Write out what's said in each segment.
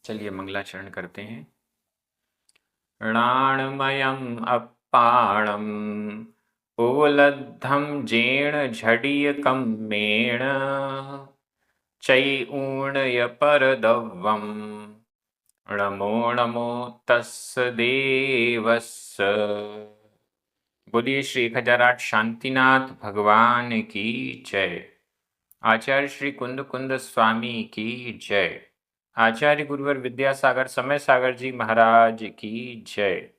चलिए मंगलाचरण करते हैं। णाणमयम् अप्पाणम् उलद्धं जेण झडियकं मेण चैऊणय परदव्वम् नमो नमो तस्य देवस्य। बोलिए श्री 1008 शांतिनाथ भगवान की जय। आचार्य श्री कुंद कुंद स्वामी की जय। आचार्य गुरुवर विद्यासागर समय सागर जी महाराज की जय।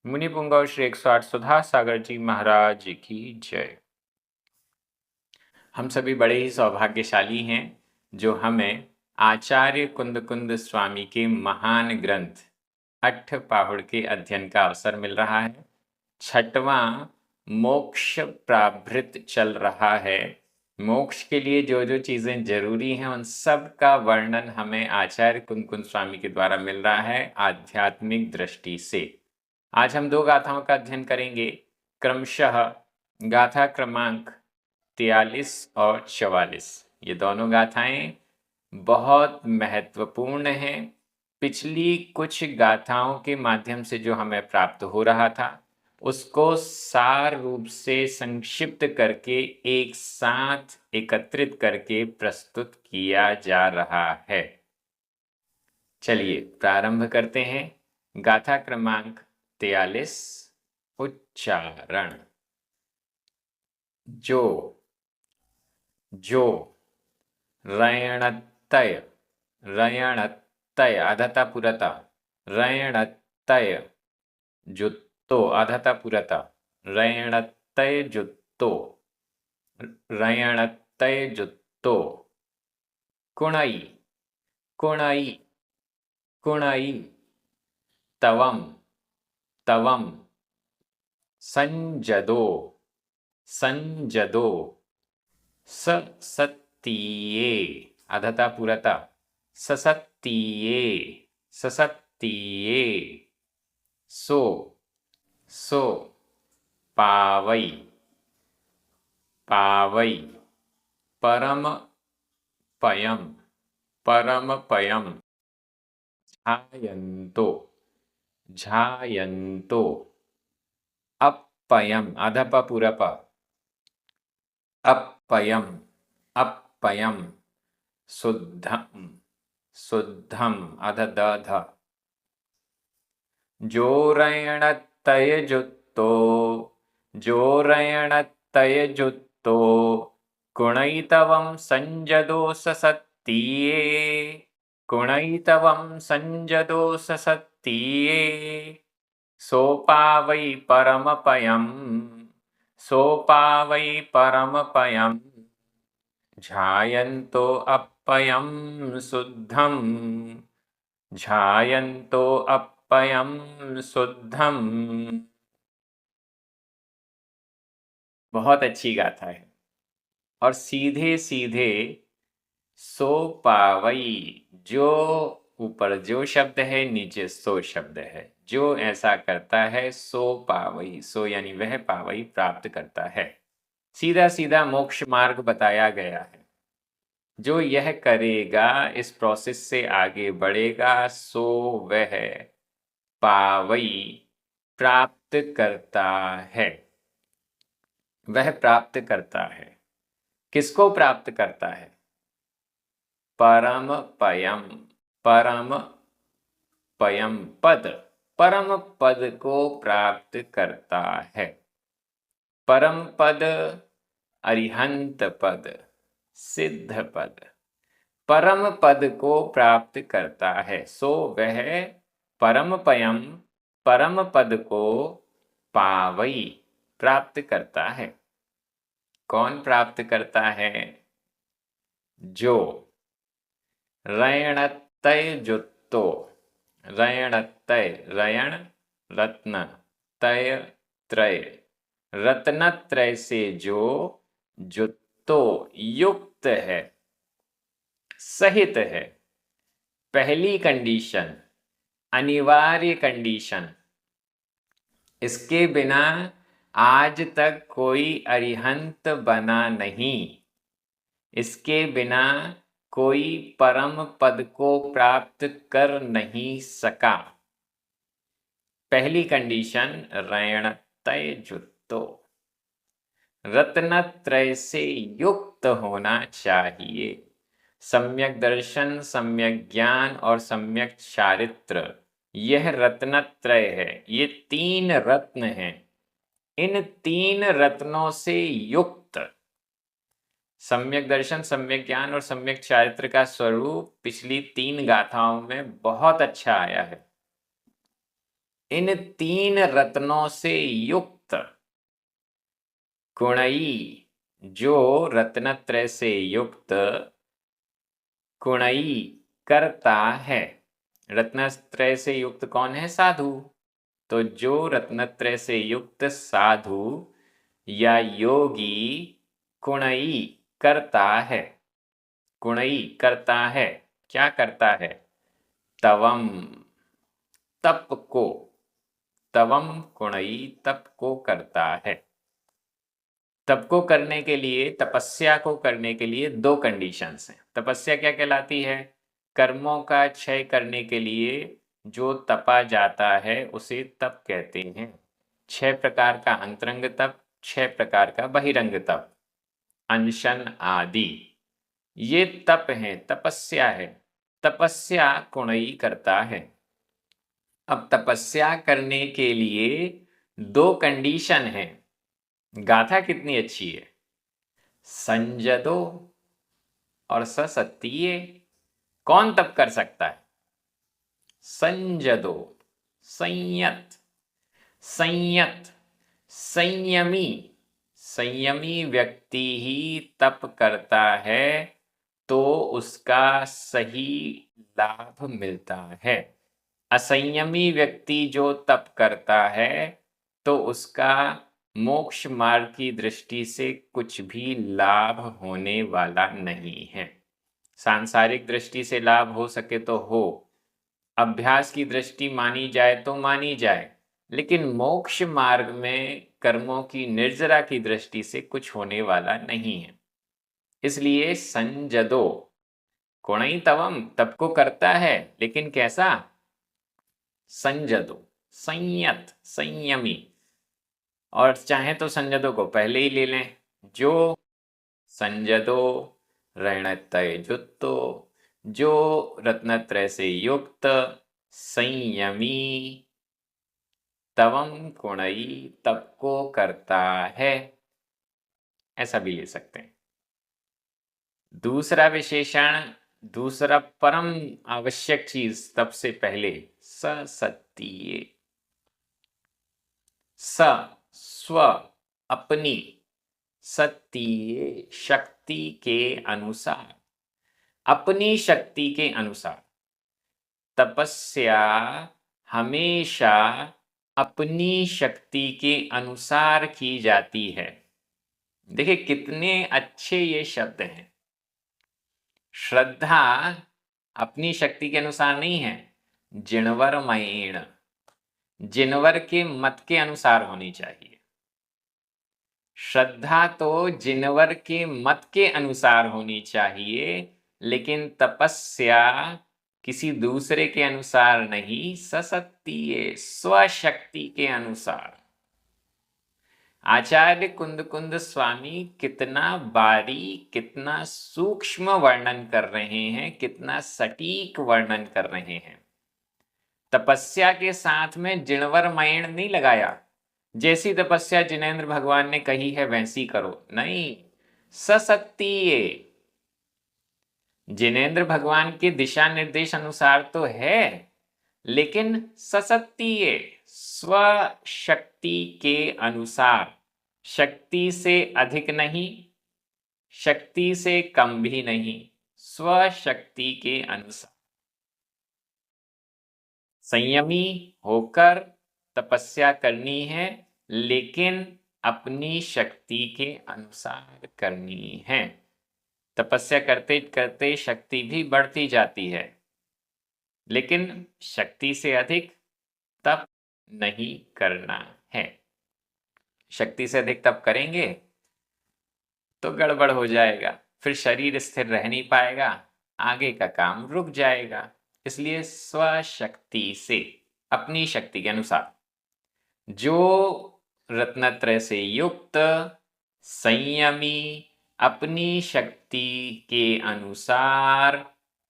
मुनि पुंगव श्री 108 सुधा सागर जी महाराज की जय। हम सभी बड़े ही सौभाग्यशाली हैं जो हमें आचार्य कुंद कुंद स्वामी के महान ग्रंथ अट्ठ पाहुड़ के अध्ययन का अवसर मिल रहा है। छठवां मोक्ष प्राभृत चल रहा है। मोक्ष के लिए जो जो चीजें जरूरी हैं उन सब का वर्णन हमें आचार्य कुंद कुंद स्वामी के द्वारा मिल रहा है आध्यात्मिक दृष्टि से। आज हम दो गाथाओं का अध्ययन करेंगे, क्रमशः गाथा क्रमांक 43 और 44। ये दोनों गाथाएं बहुत महत्वपूर्ण हैं। पिछली कुछ गाथाओं के माध्यम से जो हमें प्राप्त हो रहा था उसको सार रूप से संक्षिप्त करके एक साथ एकत्रित करके प्रस्तुत किया जा रहा है। चलिए प्रारंभ करते हैं। गाथा क्रमांक 43। उच्चारण। जो जो रयणतय रयणतय आधाता पुरता रयणतय जुत्तो आधाता पुरता रयणतय जुत्तो रयणतय जुत्तो कुणई कुणई कुणई तवम तवम संजदो संजदो ससत्तिये आधाता पुरता ससत्तिये ससत्तिये सो सो पावई पावई परम पयम परम पयम झायन्तो झायन्तो अपयम आधप पुरप अपयम अपयम शुद्धम शुद्धम अध दध जोरयणतय जुत्तो जोरयणतय जुत्तो कुणैतवं संजदो ससत्तिये कुणैतवं संजदो ससत्तिये सोपावै परमपयम् सोपावै परमपयम् झायन्तो अपयं शुद्धं झायन्तो अपयं शुद्धम। बहुत अच्छी गाथा है और सीधे सीधे सो पावई, जो ऊपर जो शब्द है नीचे सो शब्द है, जो ऐसा करता है सो पावई, सो यानी वह पावई प्राप्त करता है। सीधा सीधा मोक्ष मार्ग बताया गया है। जो यह करेगा, इस प्रोसेस से आगे बढ़ेगा, सो वह पावई प्राप्त करता है। वह प्राप्त करता है। किसको प्राप्त करता है? परम पयम, परम पयम पद, परम पद को प्राप्त करता है। परम पद अरिहंत पद, सिद्ध पद, परम पद को प्राप्त करता है। सो वह परम पयम परम पद को पावई प्राप्त करता है। कौन प्राप्त करता है? जो रयणतय जुत्तो, रयणतय रयण रत्न, तय त्रय, रत्नत्रय से जो जुत्तो युक्त है, सहित है। पहली कंडीशन, अनिवार्य कंडीशन, इसके बिना आज तक कोई अरिहंत बना नहीं। इसके बिना कोई परम पद को प्राप्त कर नहीं सका। पहली कंडीशन ऋणतय जुत्तो, रत्नत्रय से युक्त होना चाहिए। सम्यक दर्शन, सम्यक ज्ञान और सम्यक चारित्र, यह रत्नत्रय है। ये 3 रत्न हैं। इन 3 रत्नों से युक्त सम्यक दर्शन, सम्यक ज्ञान और सम्यक चारित्र का स्वरूप पिछली 3 गाथाओं में बहुत अच्छा आया है। इन 3 रत्नों से युक्त कुणई, जो रत्नत्रय से युक्त कुणई करता है। रत्नत्रय से युक्त कौन है? साधु। तो जो रत्नत्रय से युक्त साधु या योगी कुणई करता है। कुणई करता है, क्या करता है? तवम, तप को। तवम कुणई, तप को करता है। तप को करने के लिए, तपस्या को करने के लिए 2 कंडीशंस हैं। तपस्या क्या कहलाती है? कर्मों का क्षय करने के लिए जो तपा जाता है उसे तप कहते हैं। 6 प्रकार का अंतरंग तप, 6 प्रकार का बहिरंग तप, अनशन आदि, ये तप है, तपस्या है। तपस्या कुणई करता है। अब तपस्या करने के लिए 2 कंडीशन है। गाथा कितनी अच्छी है। संजदो और ससत्तीये। कौन तप कर सकता है? संजदो, संयत, संयत, संयमी। संयमी व्यक्ति ही तप करता है तो उसका सही लाभ मिलता है। असंयमी व्यक्ति जो तप करता है तो उसका मोक्ष मार्ग की दृष्टि से कुछ भी लाभ होने वाला नहीं है। सांसारिक दृष्टि से लाभ हो सके तो हो, अभ्यास की दृष्टि मानी जाए तो मानी जाए, लेकिन मोक्ष मार्ग में कर्मों की निर्जरा की दृष्टि से कुछ होने वाला नहीं है। इसलिए संजदो, कुणई तवम, तप को करता है लेकिन कैसा? संजदो, संयत, संयमी। और चाहे तो संजदो को पहले ही ले लें, जो संजदो ऋणतय जुत्तो, जो रत्नत्रय से युक्त संयमी तवम कुणई, तप को करता है, ऐसा भी ले सकते हैं। दूसरा विशेषण, दूसरा परम आवश्यक चीज तप से पहले, ससत्तीये। स, स्व, अपनी, सत्तीये, शक्ति के अनुसार, अपनी शक्ति के अनुसार। तपस्या हमेशा अपनी शक्ति के अनुसार की जाती है। देखिए कितने अच्छे ये शब्द हैं। श्रद्धा अपनी शक्ति के अनुसार नहीं है, जिणवर मयेण, जिनवर के मत के अनुसार होनी चाहिए। श्रद्धा तो जिनवर के मत के अनुसार होनी चाहिए, लेकिन तपस्या किसी दूसरे के अनुसार नहीं, ससत्तीये, स्वशक्ति के अनुसार। आचार्य कुंद स्वामी कितना बारीक, कितना सूक्ष्म वर्णन कर रहे हैं, कितना सटीक वर्णन कर रहे हैं। तपस्या के साथ में जिणवर मयण नहीं लगाया, जैसी तपस्या जिनेंद्र भगवान ने कही है वैसी करो, नहीं, ससत्तीये। जिनेंद्र भगवान के दिशा निर्देश अनुसार तो है, लेकिन ससत्तीये, स्वशक्ति के अनुसार। शक्ति से अधिक नहीं, शक्ति से कम भी नहीं, स्वशक्ति के अनुसार। संयमी होकर तपस्या करनी है, लेकिन अपनी शक्ति के अनुसार करनी है। तपस्या करते करते शक्ति भी बढ़ती जाती है, लेकिन शक्ति से अधिक तप नहीं करना है। शक्ति से अधिक तप करेंगे तो गड़बड़ हो जाएगा, फिर शरीर स्थिर रह नहीं पाएगा, आगे का काम रुक जाएगा। इसलिए स्वशक्ति से, अपनी शक्ति के अनुसार, जो रत्नत्रय से युक्त संयमी अपनी शक्ति के अनुसार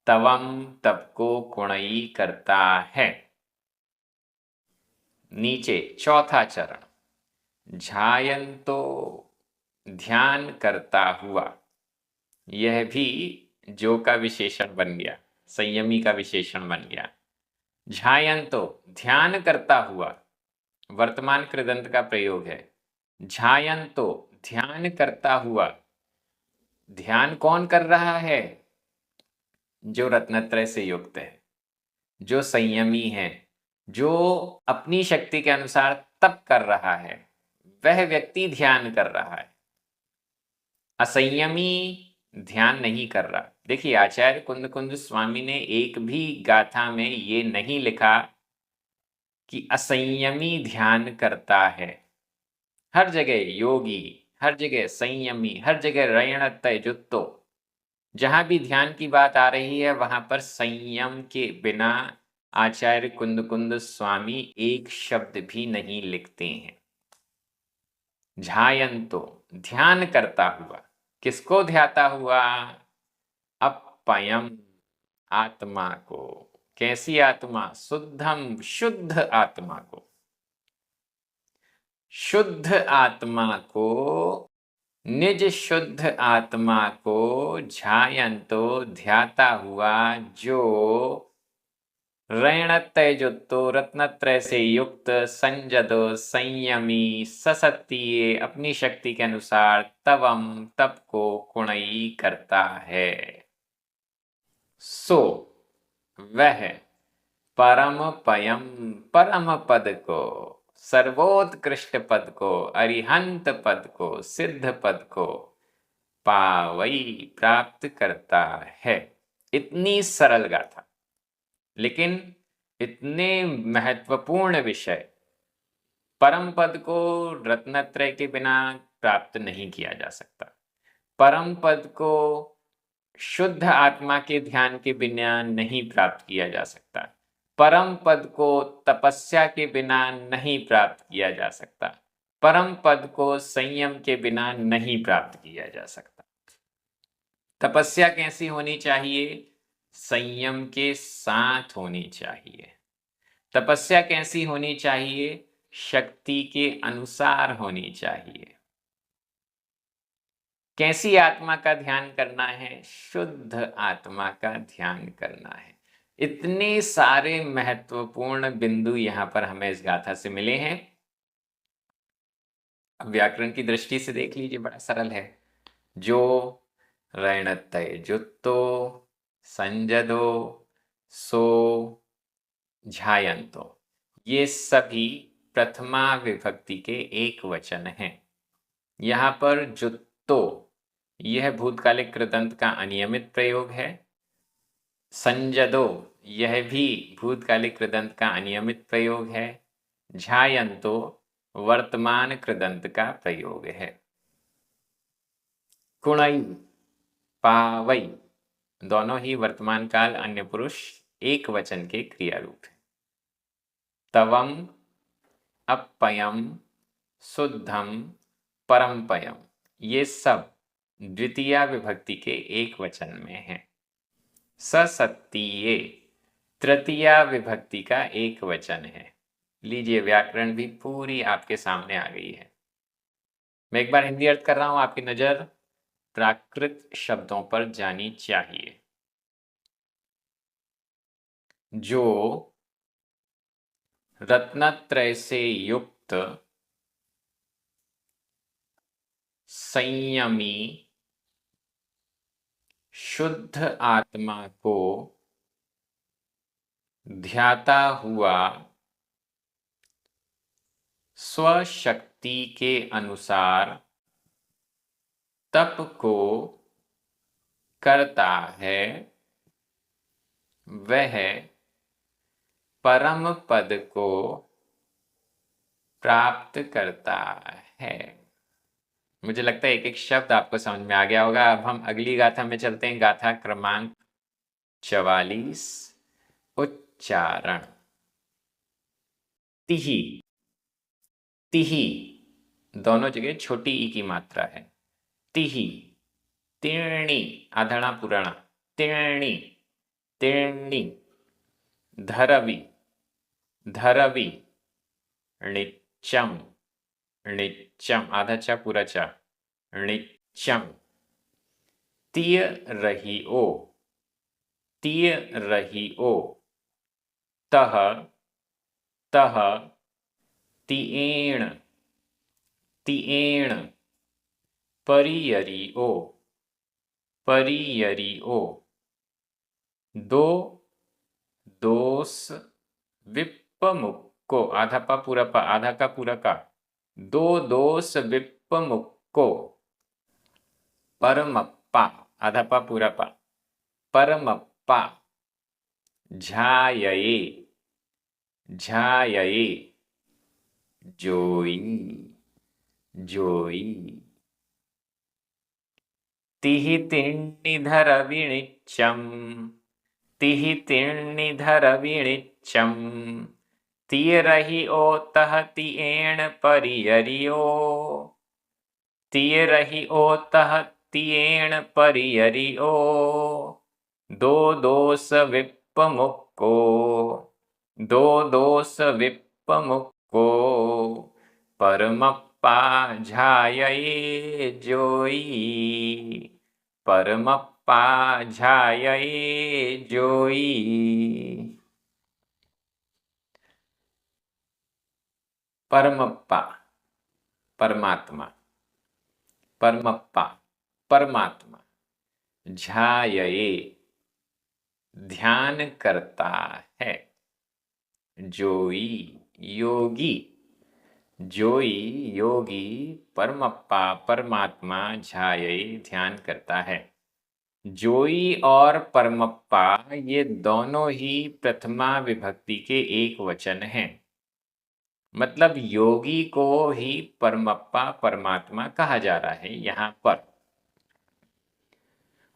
तवम तप को कुणई करता है। नीचे चौथा चरण, ध्यायन्तो ध्यान करता हुआ। यह भी जो का विशेषण बन गया, संयमी का विशेषण बन गया। ध्यायन्तो ध्यान करता हुआ, वर्तमान कृदंत का प्रयोग है। ध्यायन्तो ध्यान करता हुआ। ध्यान कौन कर रहा है? जो रत्नत्रय से युक्त है, जो संयमी है, जो अपनी शक्ति के अनुसार तप कर रहा है, वह व्यक्ति ध्यान कर रहा है। असंयमी ध्यान नहीं कर रहा। देखिए, आचार्य कुंद कुंज स्वामी ने एक भी गाथा में ये नहीं लिखा कि असंयमी ध्यान करता है। हर जगह योगी, हर जगह संयमी, हर जगह रयणतय जुत्तो। जहां भी ध्यान की बात आ रही है वहां पर संयम के बिना आचार्य कुंद कुंद स्वामी एक शब्द भी नहीं लिखते हैं। ध्यायन्तो ध्यान करता हुआ। किसको ध्याता हुआ? अपयम आत्मा को। कैसी आत्मा? शुद्धम शुद्ध आत्मा को। शुद्ध आत्मा को, निज शुद्ध आत्मा को ध्यायन्तो ध्याता हुआ, जो रैणतैजुत्तो रत्नत्रय से युक्त संजदो संयमी ससत्तीये अपनी शक्ति के अनुसार तवम तप को कुणई करता है। सो वह परम पयम परम पद को, सर्वोत्कृष्ट पद को, अरिहंत पद को, सिद्ध पद को पावई प्राप्त करता है। इतनी सरल गाथा, लेकिन इतने महत्वपूर्ण विषय। परम पद को रत्नत्रय के बिना प्राप्त नहीं किया जा सकता। परम पद को शुद्ध आत्मा के ध्यान के बिना नहीं प्राप्त किया जा सकता। परम पद को तपस्या के बिना नहीं प्राप्त किया जा सकता। परम पद को संयम के बिना नहीं प्राप्त किया जा सकता। तपस्या कैसी होनी चाहिए? संयम के साथ होनी चाहिए। तपस्या कैसी होनी चाहिए? शक्ति के अनुसार होनी चाहिए। कैसी आत्मा का ध्यान करना है? शुद्ध आत्मा का ध्यान करना है। इतने सारे महत्वपूर्ण बिंदु यहां पर हमें इस गाथा से मिले हैं। अब व्याकरण की दृष्टि से देख लीजिए, बड़ा सरल है। जो रैणतय जुत्तो संजदो सो ध्यायन्तो, ये सभी प्रथमा विभक्ति के एक वचन हैं। यहाँ पर जुत्तो, यह भूतकालिक कृदंत का अनियमित प्रयोग है। संजदो, यह भी भूतकालिक कृदंत का अनियमित प्रयोग है। ध्यायन्तो वर्तमान कृदंत का प्रयोग है। कुणई, पावई, दोनों ही वर्तमान काल अन्य पुरुष एक वचन के क्रिया रूप है। तवम, अपयम, शुद्धम, परमपयम, ये सब द्वितीया विभक्ति के एक वचन में है। ससत्तीये तृतीया विभक्ति का एक वचन है। लीजिए, व्याकरण भी पूरी आपके सामने आ गई है। मैं एक बार हिंदी अर्थ कर रहा हूं, आपकी नजर प्राकृत शब्दों पर जानी चाहिए। जो रत्नत्रय से युक्त संयमी शुद्ध आत्मा को ध्याता हुआ स्वशक्ति के अनुसार तप को करता है, वह परम पद को प्राप्त करता है। मुझे लगता है एक एक शब्द आपको समझ में आ गया होगा। अब हम अगली गाथा में चलते हैं, गाथा क्रमांक 44 उच्चारण। तिही, तिही दोनों जगह छोटी ई की मात्रा है। तिही, तिर्णी आधणा पुराणा, तिर्णी, तिर्णी। धरवी, धरवी, णिच्चम, णिच्चम आधा पूरा चा, णिच्चम। तिय रही ओ, तिय रही ओ। तह, तह, तिएण, तिएण। परियरी ओ, परियरी ओ। दो, दोस, विप्पमुक्को आधा पा पूरा पा, आधा का पूरा का। दो दोस विप्पमुक्को। परमप्पा आधा पा पूरा पा, परमप्पा। झायये, झायये। जोई, जोई। तिहि तिण्णिधर विणिच्चम, तिहि तिण्णिधर विणिच्चम। तिय रही ओ तह तिएण परियरियो, तिय रही ओ तह तिएण परियरियो। दो दोस विप्पमुक्को, दो दोस विप्पमुक्को। परमप्पा झायये जोई, परमप्पा झायये जोई। परमप्पा परमात्मा, परमप्पा परमात्मा। झायये ध्यान करता है। जोई योगी, जोई योगी। परमप्पा परमात्मा झायये ध्यान करता है। जोई और परमप्पा ये दोनों ही प्रथमा विभक्ति के एक वचन हैं। मतलब योगी को ही परमप्पा परमात्मा कहा जा रहा है यहाँ पर।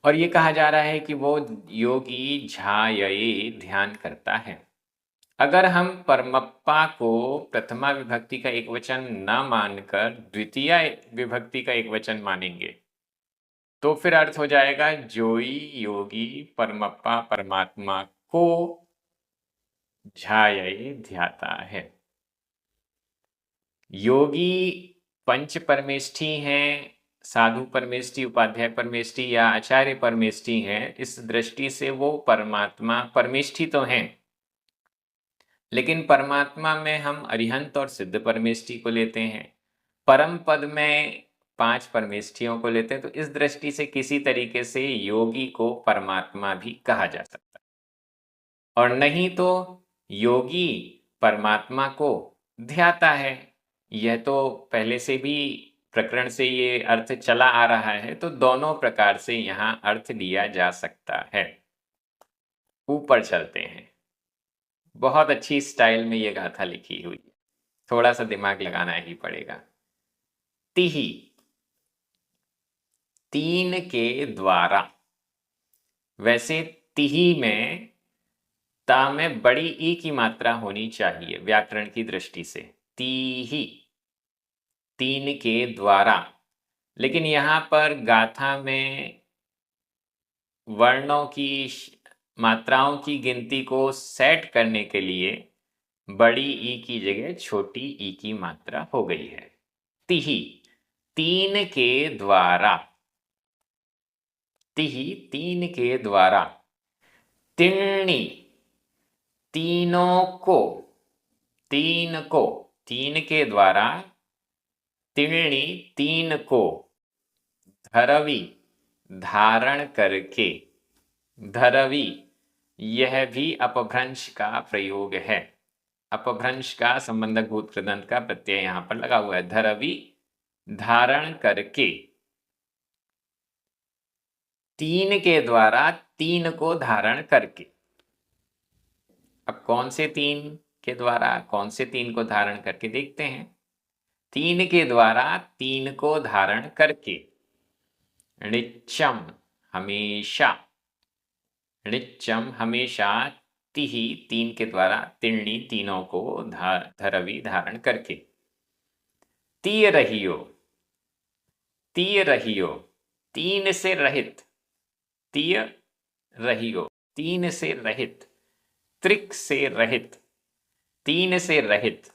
और ये कहा जा रहा है कि वो योगी झायये ध्यान करता है। अगर हम परमप्पा को प्रथमा विभक्ति का एक वचन न मानकर द्वितीय विभक्ति का एक वचन मानेंगे तो फिर अर्थ हो जाएगा जोई योगी परमप्पा परमात्मा को झायये ध्याता है। योगी पंच परमेष्ठी हैं, साधु परमेष्ठी, उपाध्याय परमेष्ठी या आचार्य परमेष्ठी हैं। इस दृष्टि से वो परमात्मा परमेष्ठी तो हैं, लेकिन परमात्मा में हम अरिहंत और सिद्ध परमेष्ठी को लेते हैं। परम पद में 5 परमेष्ठियों को लेते हैं। तो इस दृष्टि से किसी तरीके से योगी को परमात्मा भी कहा जा सकता है। और नहीं तो योगी परमात्मा को ध्याता है। यह तो पहले से भी प्रकरण से ये अर्थ चला आ रहा है, तो दोनों प्रकार से यहाँ अर्थ लिया जा सकता है। ऊपर चलते हैं। बहुत अच्छी स्टाइल में ये गाथा लिखी हुई है, थोड़ा सा दिमाग लगाना ही पड़ेगा। तिही, तीन के द्वारा। वैसे तिही में ता में बड़ी ई की मात्रा होनी चाहिए व्याकरण की दृष्टि से। तीही, तीन के द्वारा। लेकिन यहाँ पर गाथा में वर्णों की मात्राओं की गिनती को सेट करने के लिए बड़ी ई की जगह छोटी ई की मात्रा हो गई है। तिही, तीन के द्वारा। तिही, तीन के द्वारा। तिर्णी, तीनों को, तीन को, तीन के द्वारा। तिर्णी, तीन को। धरवी, धारण करके। धरवी, यह भी अपभ्रंश का प्रयोग है। अपभ्रंश का संबंधक भूत कृदंत का प्रत्यय यहां पर लगा हुआ है। धरवी, धारण करके। तीन के द्वारा, तीन को धारण करके। अब कौन से तीन के द्वारा, कौन से तीन को धारण करके देखते हैं। तीन के द्वारा, तीन को धारण करके। णिच्चम, हमेशा। ऋचम हमेशा, तिहि तीन के द्वारा, तिर्णी तीनों को धरवी धारण करके। तीय रहियो, तीय रहियो, तीन से रहित, तीय रहियो, तीन से रहित, त्रिक से रहित, तीन से रहित।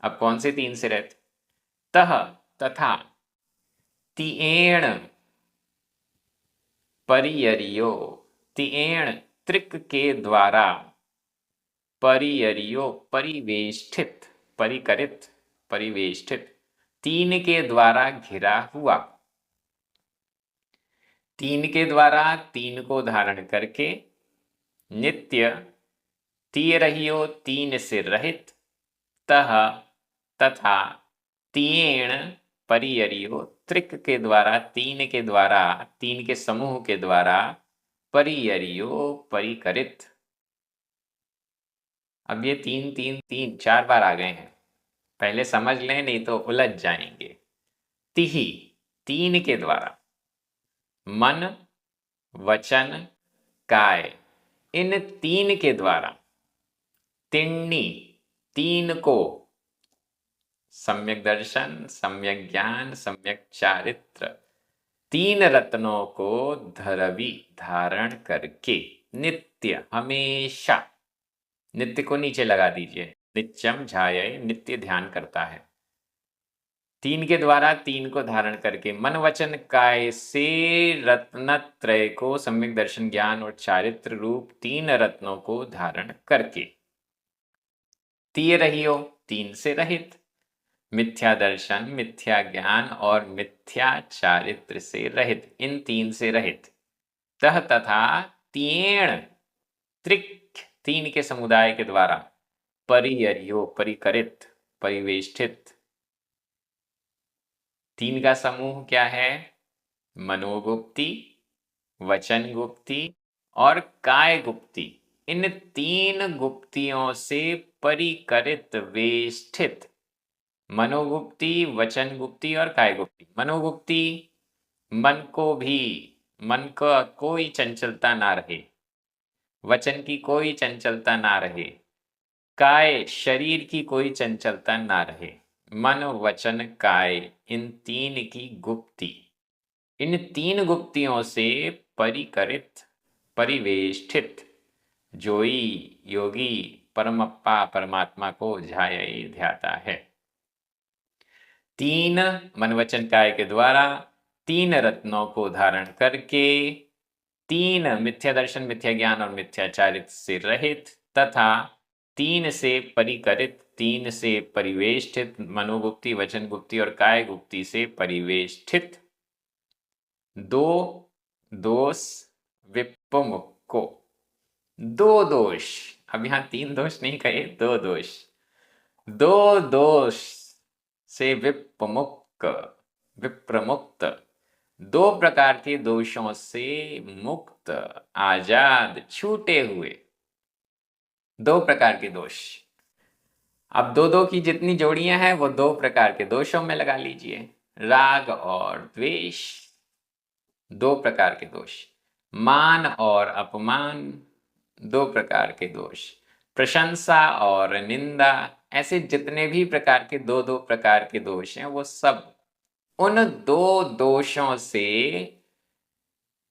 अब कौन से तीन से रहित? तह तथा, तिएण परियरियो, तिएण त्रिक के द्वारा, परियरियो परिवेष्टित, परिकरित, परिवेष्टित, तीन के द्वारा घिरा हुआ। तीन के द्वारा तीन को धारण करके, नित्य, तीय रहियो तीन से रहित, तह तथा, तीयेण परियरियो त्रिक के द्वारा, तीन के द्वारा, तीन के समूह के द्वारा, परियरियो परिकरित। अब ये तीन तीन तीन चार बार आ गए हैं, पहले समझ लें नहीं तो उलझ जाएंगे। तिहि तीन के द्वारा, मन वचन काय, इन तीन के द्वारा, तिन्नी तीन को, सम्यक दर्शन, सम्यक ज्ञान, सम्यक चारित्र, तीन रत्नों को धरवी धारण करके, नित्य हमेशा, नित्य को नीचे लगा दीजिए, नित्यम ध्याये, नित्य ध्यान करता है। तीन के द्वारा तीन को धारण करके, मन वचन काय से रत्नत्रय को, सम्यक दर्शन ज्ञान और चारित्र रूप तीन रत्नों को धारण करके। तीय रहियो तीन से रहित, मिथ्या दर्शन, मिथ्या ज्ञान और मिथ्या चारित्र से रहित, इन तीन से रहित। तह तथा, तीयेण त्रिक, तीन के समुदाय के द्वारा, परियरियो परिकरित, परिवेष्टित। तीन का समूह क्या है? मनोगुप्ति, वचन गुप्ति और काय गुप्ति। इन तीन गुप्तियों से परिकरित, वेष्टित, मनोगुप्ति, वचन गुप्ति और काय गुप्ति। मनोगुप्ति, मन को भी, मन का कोई चंचलता ना रहे, वचन की कोई चंचलता ना रहे, काय शरीर की कोई चंचलता ना रहे, मन वचन काय, इन तीन की गुप्ति, इन तीन गुप्तियों से परिकरित, परिवेष्टित जोई योगी परमप्पा परमात्मा को ध्याये ध्याता है। तीन मन वचन काय के द्वारा, तीन रत्नों को धारण करके, तीन मिथ्या दर्शन, मिथ्या ज्ञान और मिथ्या चारित्र से रहित तथा तीन से परिकरित, तीन से परिवेष्टित, मनोगुप्ति, वचन गुप्ति और काय गुप्ति से परिवेष्टित, दो दोष विपमुक्को, दो दोष, अब यहां तीन दोष नहीं कहे, दो दोष, दो दोष से विप्रमुक्त, विप्रमुक्त, दो प्रकार के दोषों से मुक्त, आजाद, छूटे हुए, दो प्रकार के दोष। अब दो दो की जितनी जोड़ियां हैं वो दो प्रकार के दोषों में लगा लीजिए। राग और द्वेष, दो प्रकार के दोष। मान और अपमान, दो प्रकार के दोष। प्रशंसा और निंदा, ऐसे जितने भी प्रकार के दो दो प्रकार के दोष हैं वो सब उन दो दोषों से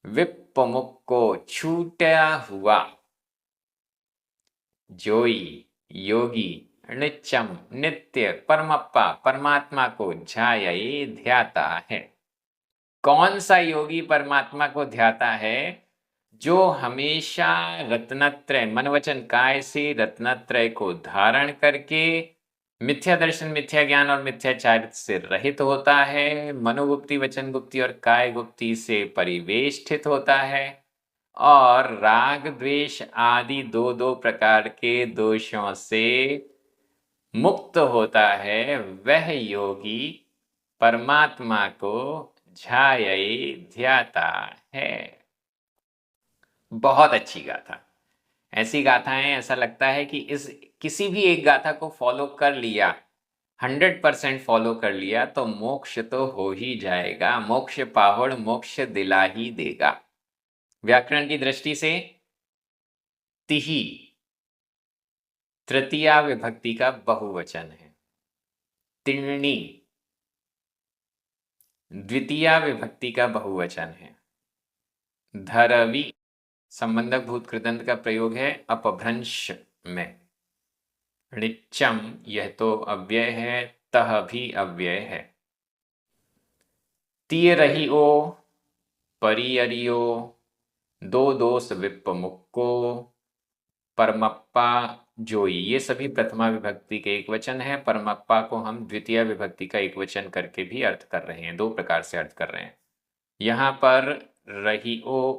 विपमुक्त को, छूटा हुआ, जोई योगी, नित्यम नित्य, परमप्पा परमात्मा को ध्याये ध्याता है। कौन सा योगी परमात्मा को ध्याता है? जो हमेशा रत्नत्रय, मन वचन काय से रत्नत्रय को धारण करके मिथ्या दर्शन, मिथ्या ज्ञान और मिथ्या चारित्र से रहित होता है, मनोगुप्ति, वचन गुप्ति और काय गुप्ति से परिवेष्टित होता है और राग द्वेष आदि दो दो प्रकार के दोषों से मुक्त होता है, वह योगी परमात्मा को ध्याये ध्याता है। बहुत अच्छी गाथा। ऐसी गाथाएं ऐसा लगता है कि इस किसी भी एक गाथा को फॉलो कर लिया, 100% फॉलो कर लिया तो मोक्ष तो हो ही जाएगा, मोक्ष पाहुड़ मोक्ष दिला ही देगा। व्याकरण की दृष्टि से तिहि तृतीया विभक्ति का बहुवचन है। तिर्णी द्वितीया विभक्ति का बहुवचन है। धरवी संबंधक भूत कृदंत का प्रयोग है अपभ्रंश में। ऋचम यह तो अव्यय है, तह भी अव्यय है। तियरहिओ परियरियो दो दोष विप्पमुक्को परमप्पा जोई, ये सभी प्रथमा विभक्ति के एक वचन है। परमप्पा को हम द्वितीय विभक्ति का एक वचन करके भी अर्थ कर रहे हैं, दो प्रकार से अर्थ कर रहे हैं। यहाँ पर रहिओ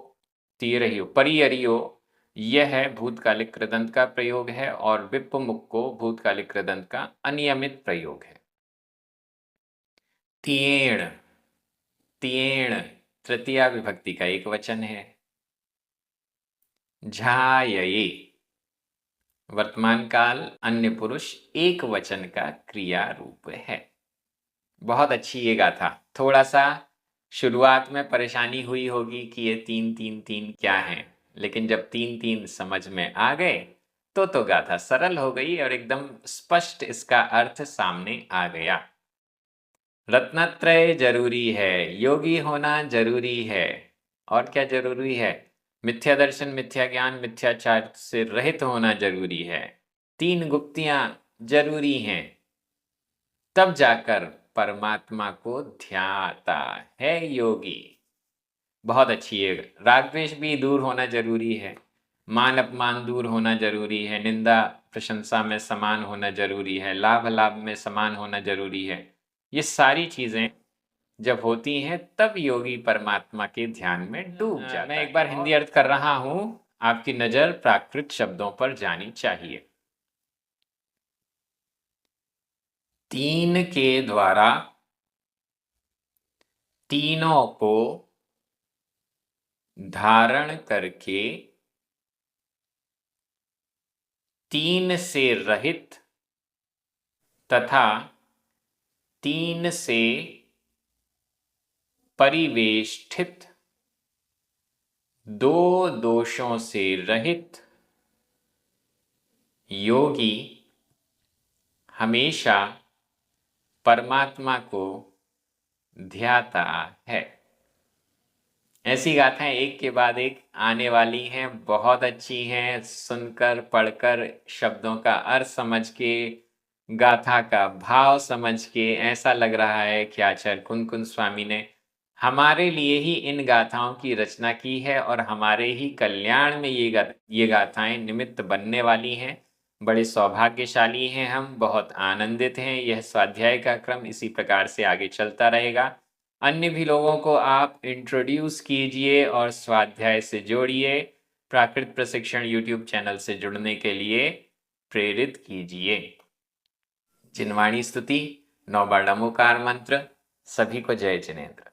तियरहिओ परियरियो यह है भूतकालिक कृदंत का प्रयोग है और विप्पमुक्को भूतकालिक कृदंत का अनियमित प्रयोग है। तियेण तियेण तृतीया विभक्ति का एक वचन है। झायये वर्तमान काल अन्य पुरुष एक वचन का क्रिया रूप है। बहुत अच्छी ये गाथा। थोड़ा सा शुरुआत में परेशानी हुई होगी कि ये तीन तीन तीन क्या है, लेकिन जब तीन तीन समझ में आ गए तो गाथा सरल हो गई और एकदम स्पष्ट इसका अर्थ सामने आ गया। रत्नत्रय जरूरी है, योगी होना जरूरी है। और क्या जरूरी है? मिथ्या दर्शन, मिथ्या ज्ञान, मिथ्याचार से रहित होना जरूरी है। तीन गुप्तियां जरूरी हैं, तब जाकर परमात्मा को ध्याता है योगी। बहुत अच्छी है। राग द्वेष भी दूर होना जरूरी है, मान अपमान दूर होना जरूरी है, निंदा प्रशंसा में समान होना जरूरी है, लाभ लाभ में समान होना जरूरी है। ये सारी चीजें जब होती हैं तब योगी परमात्मा के ध्यान में डूब जाता है। मैं एक बार हिंदी अर्थ कर रहा हूं, आपकी नजर प्राकृत शब्दों पर जानी चाहिए। तीन के द्वारा तीनों को धारण करके तीन से रहित तथा तीन से परिवेष्टित दो दोषों से रहित योगी हमेशा परमात्मा को ध्याता है। ऐसी गाथाएं एक के बाद एक आने वाली हैं, बहुत अच्छी हैं। सुनकर पढ़कर शब्दों का अर्थ समझ के, गाथा का भाव समझ के ऐसा लग रहा है कि आचार्य कुन-कुन स्वामी ने हमारे लिए ही इन गाथाओं की रचना की है और हमारे ही कल्याण में ये गाथाएं निमित्त बनने वाली हैं। बड़े सौभाग्यशाली हैं हम, बहुत आनंदित हैं। यह स्वाध्याय का क्रम इसी प्रकार से आगे चलता रहेगा। अन्य भी लोगों को आप इंट्रोड्यूस कीजिए और स्वाध्याय से जोड़िए। प्राकृत प्रशिक्षण यूट्यूब चैनल से जुड़ने के लिए प्रेरित कीजिए। जिनवाणी स्तुति, 9 बार नमोकार मंत्र। सभी को जय जिनेन्द्र।